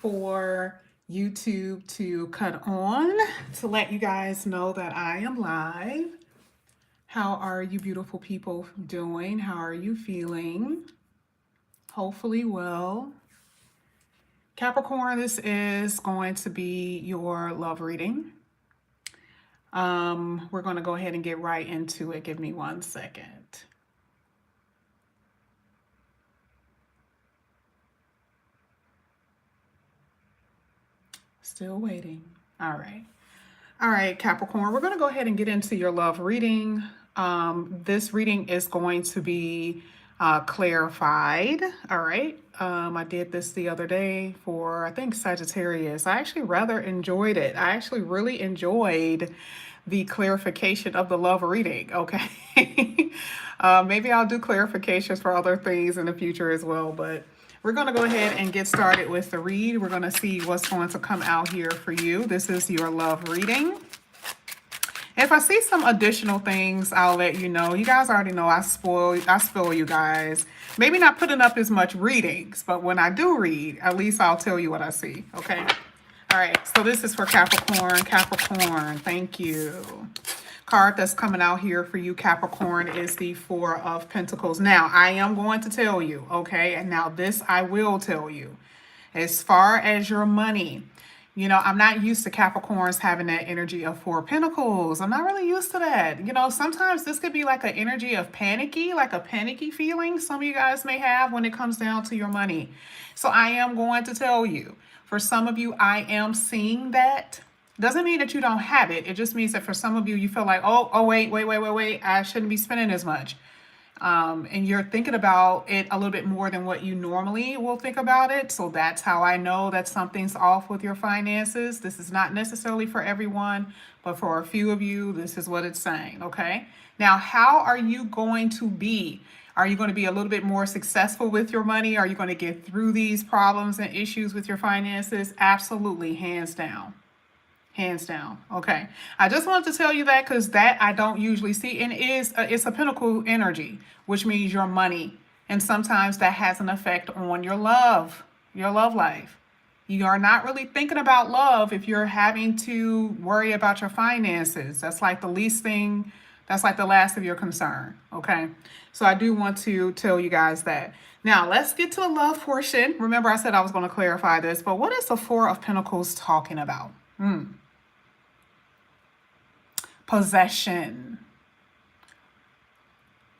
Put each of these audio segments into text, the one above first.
For YouTube to cut on to let you guys know that I am live. How are you beautiful people doing? How are you feeling? Hopefully well. Capricorn, this is going to be your love reading. We're going to go ahead and get right into it. Give me 1 second. Still waiting. All right. All right, Capricorn, we're going to go ahead and get into your love reading. This reading is going to be clarified. All right. I did this the other day for, I think, Sagittarius. I actually rather enjoyed it. I actually really enjoyed the clarification of the love reading. Okay. Maybe I'll do clarifications for other things in the future as well, but we're going to go ahead and get started with the read. We're going to see what's going to come out here for you. This is your love reading. If I see some additional things, I'll let you know. You guys already know I spoil you guys. Maybe not putting up as much readings, but when I do read, at least I'll tell you what I see, okay? All right, so this is for Capricorn. Capricorn, thank you. Card that's coming out here for you, Capricorn, is the Four of Pentacles. Now, I am going to tell you, okay? And now this I will tell you. As far as your money, you know, I'm not used to Capricorns having that energy of Four of Pentacles. I'm not really used to that. You know, sometimes this could be like an energy of panicky, like a panicky feeling some of you guys may have when it comes down to your money. So I am going to tell you, for some of you, I am seeing that. Doesn't mean that you don't have it. It just means that for some of you, you feel like, wait, I shouldn't be spending as much. And you're thinking about it a little bit more than what you normally will think about it. So that's how I know that something's off with your finances. This is not necessarily for everyone, but for a few of you, this is what it's saying, okay? Now, how are you going to be? Are you going to be a little bit more successful with your money? Are you going to get through these problems and issues with your finances? Absolutely, hands down. Hands down. Okay. I just wanted to tell you that because that I don't usually see. And it's a pinnacle energy, which means your money. And sometimes that has an effect on your love life. You are not really thinking about love if you're having to worry about your finances. That's like the least thing, that's like the last of your concern. Okay. So I do want to tell you guys that. Now let's get to the love portion. Remember, I said I was going to clarify this, but what is the Four of Pentacles talking about? Possession.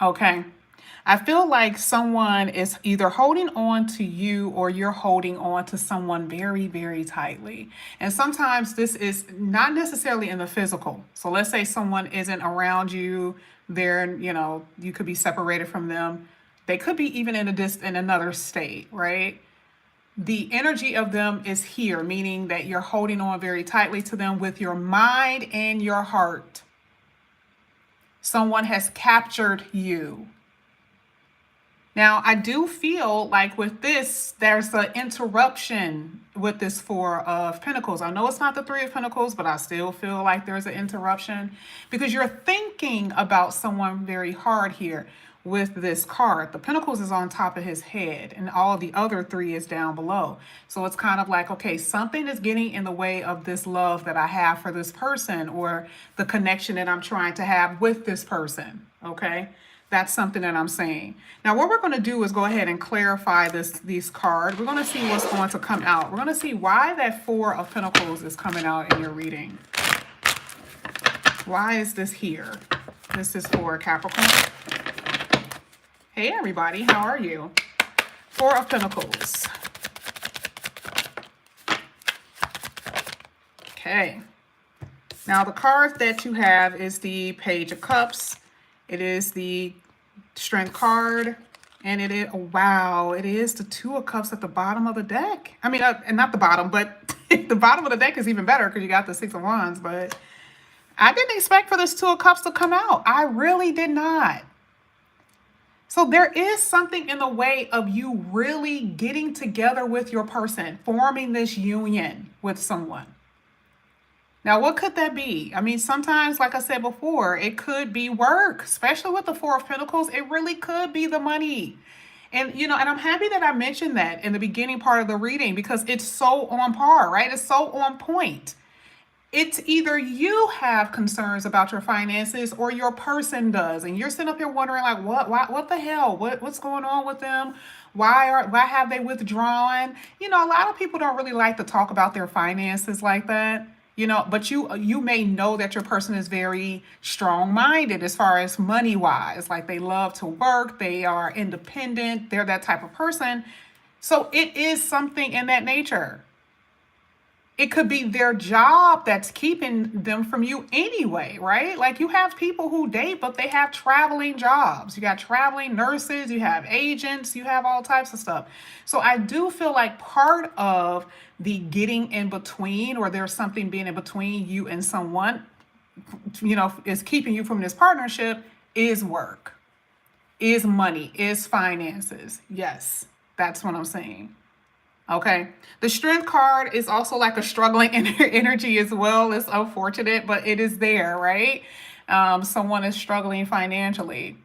Okay. I feel like someone is either holding on to you or you're holding on to someone very, very tightly. And sometimes this is not necessarily in the physical. So let's say someone isn't around you. They're, you know, you could be separated from them. They could be even in another state, right? The energy of them is here, meaning that you're holding on very tightly to them with your mind and your heart. Someone has captured you. Now, I do feel like with this, there's an interruption with this Four of Pentacles. I know it's not the Three of Pentacles, but I still feel like there's an interruption because you're thinking about someone very hard here. With this card, the Pentacles is on top of his head and all the other three is down below. So it's kind of like, okay, something is getting in the way of this love that I have for this person or the connection that I'm trying to have with this person. Okay, that's something that I'm saying. Now, what we're going to do is go ahead and clarify these cards. We're going to see what's going to come out. We're going to see why that Four of Pentacles is coming out in your reading. Why is this here? This is for Capricorn. Hey everybody, how are you? Four of Pentacles. Okay. Now the card that you have is the Page of Cups. It is the Strength card. And it is, oh, wow, it is the Two of Cups at the bottom of the deck. I mean, and not the bottom, but the bottom of the deck is even better because you got the Six of Wands. But I didn't expect for this Two of Cups to come out. I really did not. So there is something in the way of you really getting together with your person, forming this union with someone. Now, what could that be? I mean, sometimes, like I said before, it could be work, especially with the Four of Pentacles. It really could be the money. And, and I'm happy that I mentioned that in the beginning part of the reading because it's so on par, right? It's so on point. It's either you have concerns about your finances or your person does, and you're sitting up here wondering like, what the hell, what's going on with them? Why have they withdrawn? A lot of people don't really like to talk about their finances like that. But you may know that your person is very strong-minded as far as money-wise. Like they love to work, they are independent, they're that type of person. So it is something in that nature. It could be their job that's keeping them from you anyway, right? Like you have people who date, but they have traveling jobs. You got traveling nurses, you have agents, you have all types of stuff. So I do feel like part of the getting in between, or there's something being in between you and someone, is keeping you from this partnership, is work, is money, is finances. Yes, that's what I'm saying. Okay. The strength card is also like a struggling energy as well. It's unfortunate, but it is there, right? Someone is struggling financially.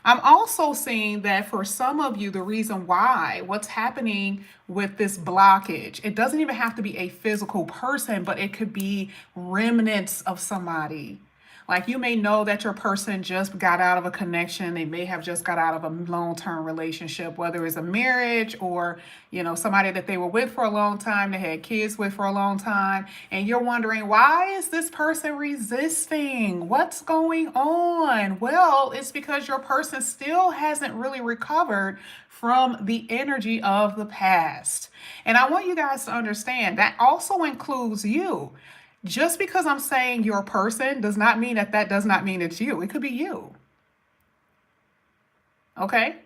I'm also seeing that for some of you, the reason why, what's happening with this blockage, it doesn't even have to be a physical person, but it could be remnants of somebody. Like you may know that your person just got out of a connection. They may have just got out of a long-term relationship, whether it's a marriage or, somebody that they were with for a long time, they had kids with for a long time. And you're wondering, why is this person resisting? What's going on? Well, it's because your person still hasn't really recovered from the energy of the past. And I want you guys to understand that also includes you. Just because I'm saying your person does not mean that does not mean it's you. It could be you. Okay?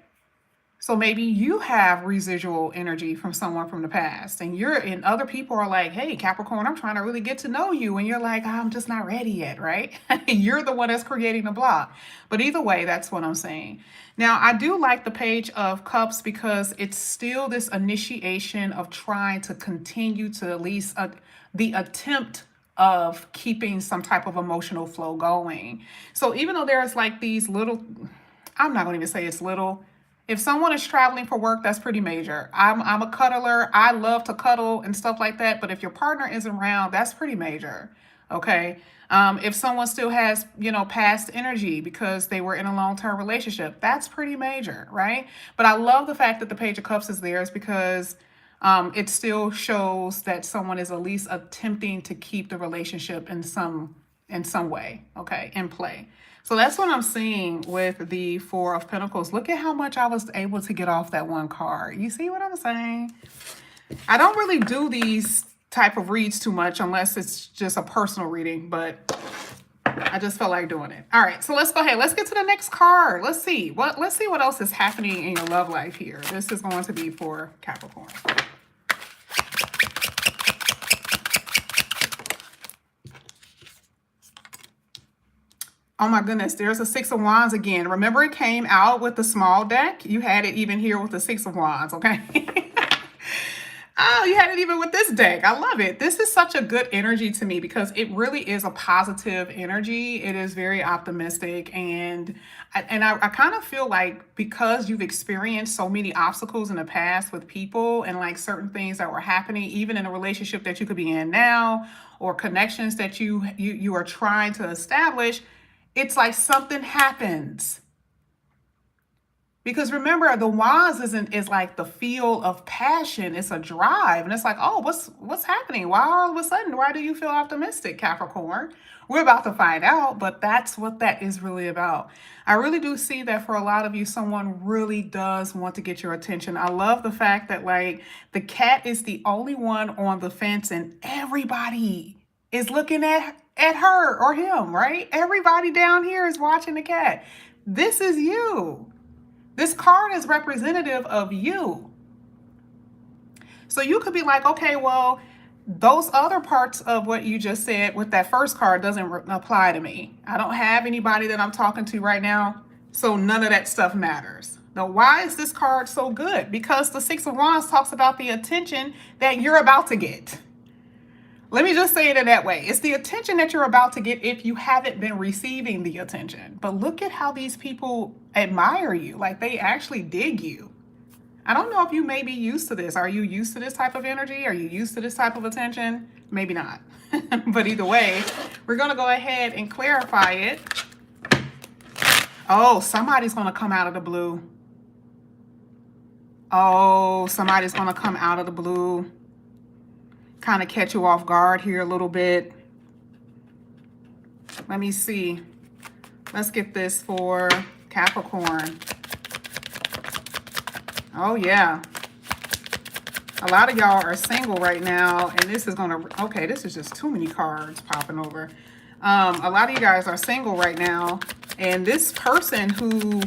So maybe you have residual energy from someone from the past, and other people are like, hey, Capricorn, I'm trying to really get to know you. And you're like, I'm just not ready yet, right? You're the one that's creating the block. But either way, that's what I'm saying. Now, I do like the Page of Cups because it's still this initiation of trying to continue to at least the attempt of keeping some type of emotional flow going. So even though there's like these little, I'm not going to even say it's little. If someone is traveling for work, that's pretty major. I'm a cuddler. I love to cuddle and stuff like that. But if your partner isn't around, that's pretty major. Okay. If someone still has, past energy because they were in a long-term relationship, that's pretty major, right? But I love the fact that the Page of Cups is there is because it still shows that someone is at least attempting to keep the relationship in some way, okay, in play. So that's what I'm seeing with the Four of Pentacles. Look at how much I was able to get off that one card. You see what I'm saying? I don't really do these type of reads too much unless it's just a personal reading, but I just felt like doing it. All right, so let's go ahead. Let's get to the next card. Let's see what else is happening in your love life here. This is going to be for Capricorn. Oh my goodness, there's a Six of Wands again. Remember, it came out with the small deck. You had it even here with the Six of Wands, okay? Oh, you had it even with this deck. I love it. This is such a good energy to me because it really is a positive energy. It is very optimistic. And I kind of feel like because you've experienced so many obstacles in the past with people and like certain things that were happening, even in a relationship that you could be in now or connections that you are trying to establish, it's like something happens. Because remember, the wands is like the feel of passion. It's a drive. And it's like, oh, what's happening? Why all of a sudden, why do you feel optimistic, Capricorn? We're about to find out, but that's what that is really about. I really do see that for a lot of you, someone really does want to get your attention. I love the fact that like the cat is the only one on the fence and everybody is looking at her or him, right? Everybody down here is watching the cat. This is you. This card is representative of you. So you could be like, okay, well, those other parts of what you just said with that first card doesn't apply to me. I don't have anybody that I'm talking to right now, so none of that stuff matters. Now, why is this card so good? Because the Six of Wands talks about the attention that you're about to get. Let me just say it in that way. It's the attention that you're about to get if you haven't been receiving the attention. But look at how these people admire you. Like they actually dig you. I don't know if you may be used to this. Are you used to this type of energy? Are you used to this type of attention? Maybe not. But either way, we're going to go ahead and clarify it. Oh, somebody's going to come out of the blue. Oh, somebody's going to come out of the blue. Kind of catch you off guard here a little bit. Let me see. Let's get this for Capricorn. Oh, yeah. A lot of y'all are single right now, and this is going to... Okay, this is just too many cards popping over. A lot of you guys are single right now, and this person who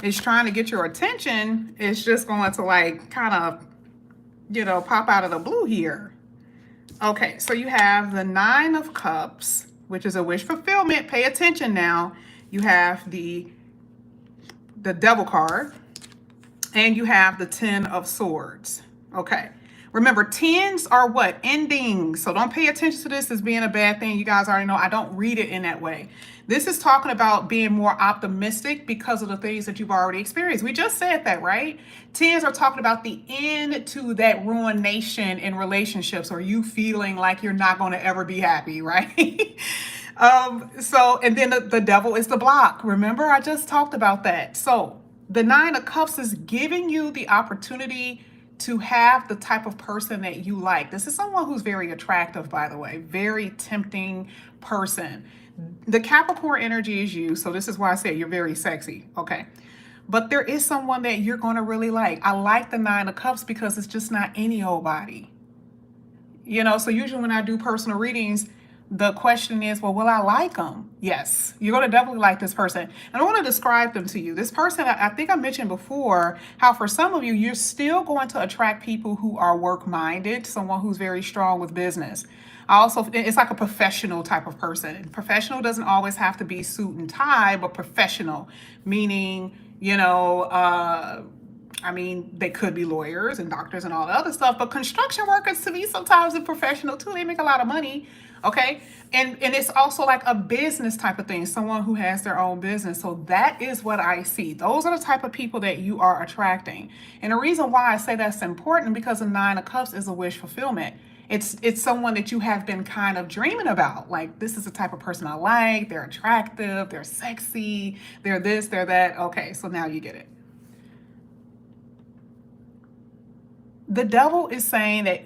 is trying to get your attention is just going to, like, kind of, you know, pop out of the blue here. Okay, so you have the 9 of Cups, which is a wish fulfillment. Pay attention now. You have the Devil card, and you have the 10 of Swords. Okay. Remember, 10s are what? Endings. So don't pay attention to this as being a bad thing. You guys already know I don't read it in that way. This is talking about being more optimistic because of the things that you've already experienced. We just said that, right? 10s are talking about the end to that ruination in relationships, or you feeling like you're not going to ever be happy, right? And then the Devil is the block. Remember, I just talked about that. So the 9 of Cups is giving you the opportunity to have the type of person that you like. This is someone who's very attractive, by the way, very tempting person. The Capricorn energy is you, so this is why I said you're very sexy, okay? But there is someone that you're going to really like. I like the 9 of Cups because it's just not any old body. You know, so usually when I do personal readings, the question is, well, will I like them? Yes, you're going to definitely like this person. And I want to describe them to you. This person, I think I mentioned before, how for some of you, you're still going to attract people who are work-minded, someone who's very strong with business. It's like a professional type of person. Professional doesn't always have to be suit and tie, but professional, meaning, you know, I mean, they could be lawyers and doctors and all the other stuff, but construction workers, to me, sometimes are professional too. They make a lot of money. Okay. And it's also like a business type of thing, someone who has their own business. So that is what I see. Those are the type of people that you are attracting. And the reason why I say that's important, because the 9 of Cups is a wish fulfillment. It's someone that you have been kind of dreaming about. Like, this is the type of person I like. They're attractive. They're sexy. They're this, they're that. Okay. So now you get it. The Devil is saying that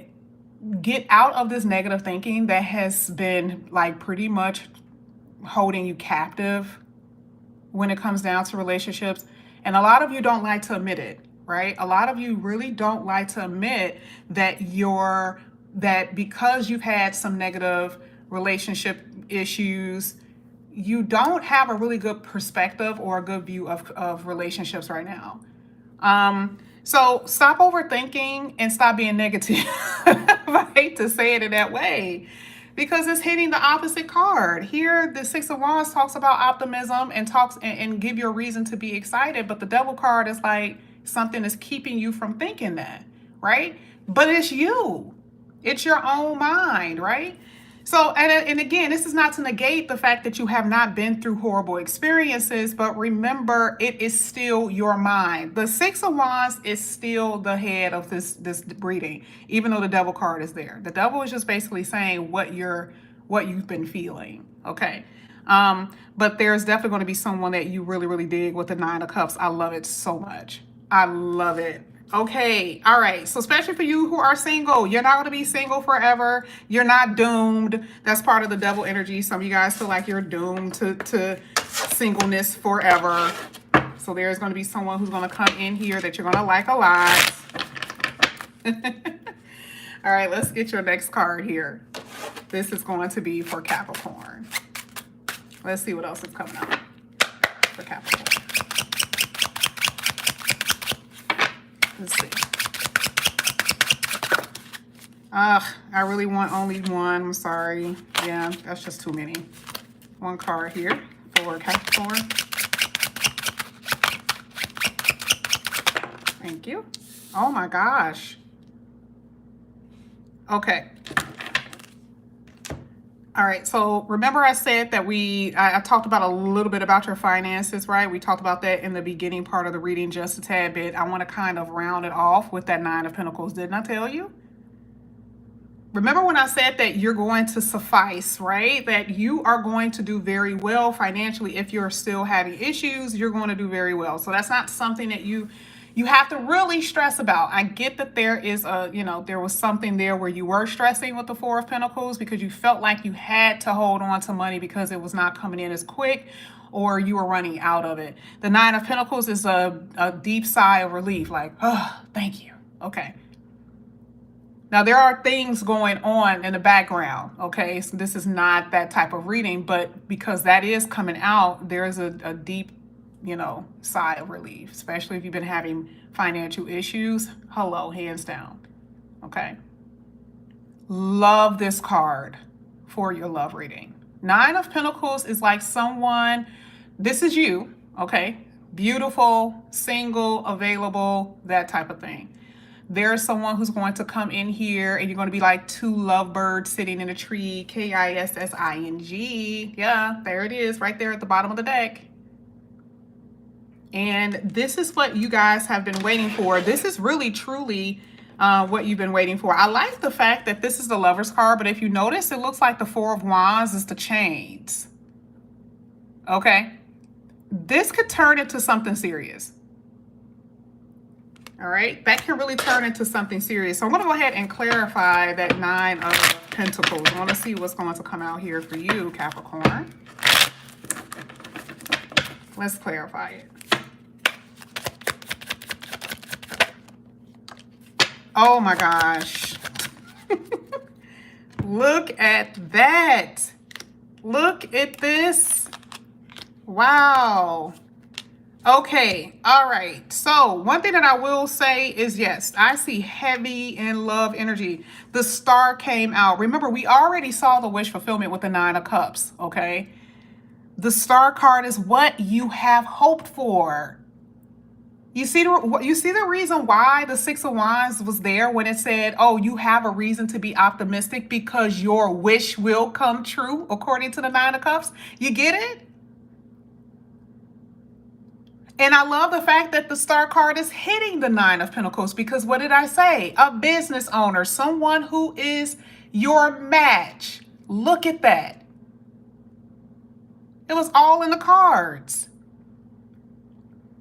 get out of this negative thinking that has been like pretty much holding you captive when it comes down to relationships. And a lot of you don't like to admit it, right? A lot of you really don't like to admit that that because you've had some negative relationship issues, you don't have a really good perspective or a good view of relationships right now. So stop overthinking and stop being negative. I hate to say it in that way, because it's hitting the opposite card. Here, the 6 of Wands talks about optimism and give you a reason to be excited. But the Devil card is like something is keeping you from thinking that, right? But it's you. It's your own mind, right? So, and again, this is not to negate the fact that you have not been through horrible experiences, but remember, it is still your mind. The 6 of Wands is still the head of this reading, even though the Devil card is there. The Devil is just basically saying what you've been feeling, okay? But there's definitely going to be someone that you really, really dig with the 9 of Cups. I love it so much. I love it. Okay. All right. So especially for you who are single, you're not going to be single forever. You're not doomed. That's part of the Devil energy. Some of you guys feel like you're doomed to singleness forever. So there's going to be someone who's going to come in here that you're going to like a lot. All right. Let's get your next card here. This is going to be for Capricorn. Let's see what else is coming up for Capricorn. Let's see. I really want only one. I'm sorry. Yeah, that's just too many. One card here for Capricorn. Thank you. Oh my gosh. Okay. All right, so remember I said that I talked about a little bit about your finances, right? We talked about that in the beginning part of the reading just a tad bit. I want to kind of round it off with that Nine of Pentacles. Didn't I tell you? Remember when I said that you're going to suffice, right? That you are going to do very well financially. If you're still having issues, you're going to do very well. So that's not something that you have to really stress about. I get that there is there was something there where you were stressing with the Four of Pentacles because you felt like you had to hold on to money because it was not coming in as quick or you were running out of it. The Nine of Pentacles is a deep sigh of relief, like, oh, thank you. Okay. Now, there are things going on in the background, okay? So this is not that type of reading, but because that is coming out, there's a deep, sigh of relief, especially if you've been having financial issues. Hello, hands down, okay? Love this card for your love reading. Nine of Pentacles is like someone, this is you, okay? Beautiful, single, available, that type of thing. There's someone who's going to come in here and you're going to be like two lovebirds sitting in a tree, Kissing. Yeah, there it is right there at the bottom of the deck. And this is what you guys have been waiting for. This is really, truly what you've been waiting for. I like the fact that this is the Lover's card, but if you notice, it looks like the Four of Wands is the Chains. Okay? This could turn into something serious. All right, that can really turn into something serious. So I'm going to go ahead and clarify that Nine of Pentacles. I want to see what's going to come out here for you, Capricorn. Let's clarify it. Oh my gosh. Look at that. Look at this. Wow. Okay, all right. So one thing that I will say is, yes, I see heavy in love energy. The Star came out. Remember, we already saw the wish fulfillment with the Nine of Cups, okay? The Star card is what you have hoped for. You see the reason why the Six of Wands was there when it said, oh, you have a reason to be optimistic because your wish will come true, according to the Nine of Cups? You get it? And I love the fact that the Star card is hitting the Nine of Pentacles because what did I say? A business owner, someone who is your match. Look at that. It was all in the cards.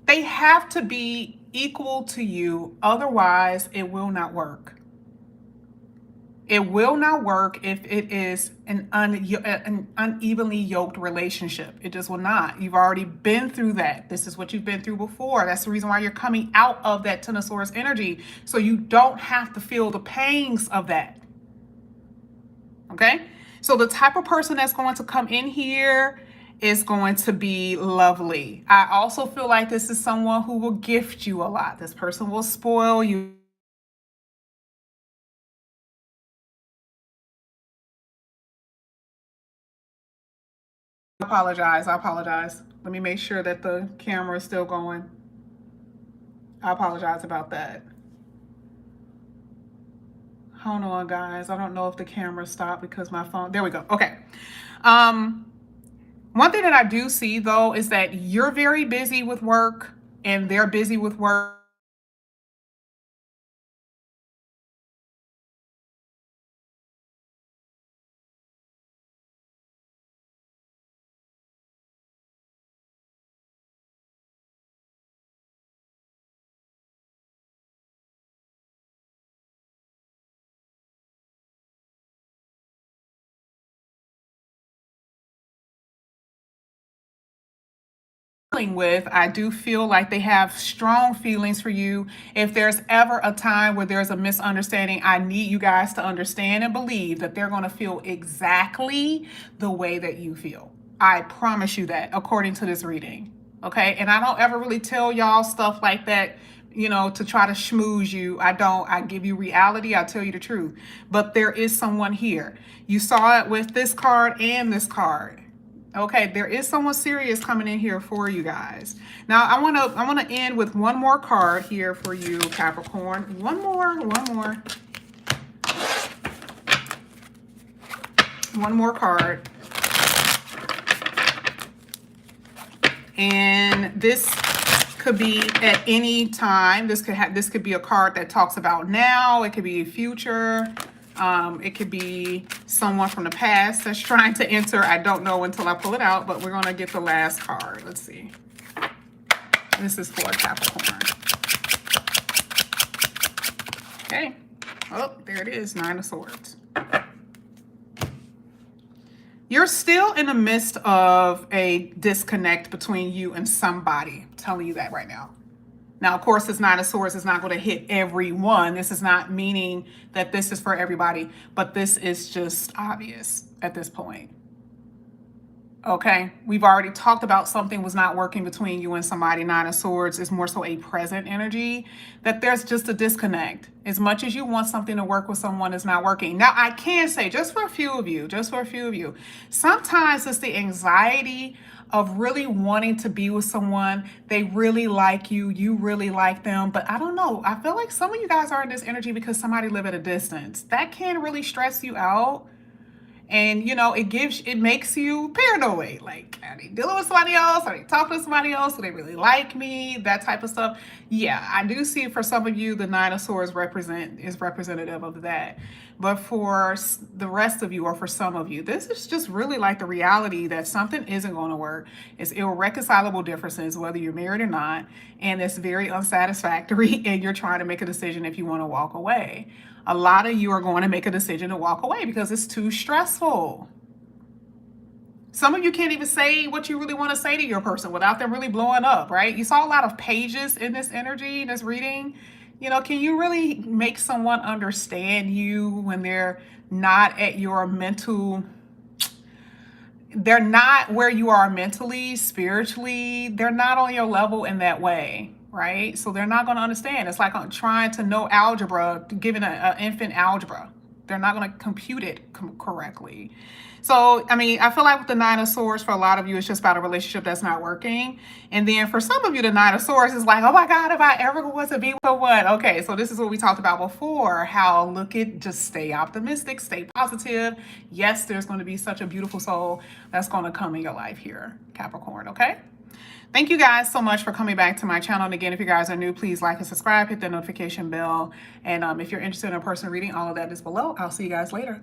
They have to be equal to you. Otherwise, it will not work. It will not work if it is an unevenly yoked relationship. It just will not. You've already been through that. This is what you've been through before. That's the reason why you're coming out of that Ten of Swords energy. So you don't have to feel the pangs of that. Okay? So the type of person that's going to come in here is going to be lovely. I also feel like this is someone who will gift you a lot. This person will spoil you. I apologize. Let me make sure that the camera is still going. I apologize about that. Hold on, guys. I don't know if the camera stopped because my phone, there we go. Okay. One thing that I do see though is that you're very busy with work and they're busy with work. With, I do feel like they have strong feelings for you. If there's ever a time where there's a misunderstanding, I need you guys to understand and believe that they're going to feel exactly the way that you feel. I promise you that, according to this reading. Okay, and I don't ever really tell y'all stuff like that, to try to schmooze you. I don't. I give you reality. I tell you the truth. But there is someone here. You saw it with this card and this card. Okay, there is someone serious coming in here for you guys. Now, I want to end with one more card here for you, Capricorn. One more. One more card. And this could be at any time. This could be a card that talks about now. It could be future. It could be someone from the past that's trying to enter. I don't know until I pull it out, but we're going to get the last card. Let's see. This is for Capricorn. Okay. Oh, there it is. 9 of Swords. You're still in the midst of a disconnect between you and somebody. I'm telling you that right now. Now, of course, this 9 of Swords is not going to hit everyone. This is not meaning that this is for everybody, but this is just obvious at this point. Okay, we've already talked about something was not working between you and somebody. 9 of Swords is more so a present energy, that there's just a disconnect. As much as you want something to work with someone, it's not working. Now, I can say, just for a few of you, sometimes it's the anxiety of really wanting to be with someone. They really like you, you really like them, but I don't know. I feel like some of you guys are in this energy because somebody live at a distance. That can really stress you out. And, you know, it makes you paranoid. Like, are they dealing with somebody else? Are they talking to somebody else? Do they really like me? That type of stuff. Yeah, I do see for some of you, the 9 of Swords is representative of that. But for the rest of you, or for some of you, this is just really like the reality that something isn't going to work. It's irreconcilable differences, whether you're married or not. And it's very unsatisfactory. And you're trying to make a decision if you want to walk away. A lot of you are going to make a decision to walk away because it's too stressful. Some of you can't even say what you really want to say to your person without them really blowing up, right? You saw a lot of pages in this energy, in this reading. You know, can you really make someone understand you when they're not at your mental, they're not where you are mentally, spiritually, they're not on your level in that way. Right? So they're not going to understand. It's like trying to know algebra, giving an infant algebra. They're not going to compute it correctly. So, I mean, I feel like with the 9 of Swords, for a lot of you, it's just about a relationship that's not working. And then for some of you, the 9 of Swords is like, oh my God, if I ever was to be with one. Okay, so this is what we talked about before, how just stay optimistic, stay positive. Yes, there's going to be such a beautiful soul that's going to come in your life here, Capricorn, okay? Thank you guys so much for coming back to my channel. And again, if you guys are new, please like and subscribe, hit the notification bell. And if you're interested in a personal reading, all of that is below. I'll see you guys later. Love.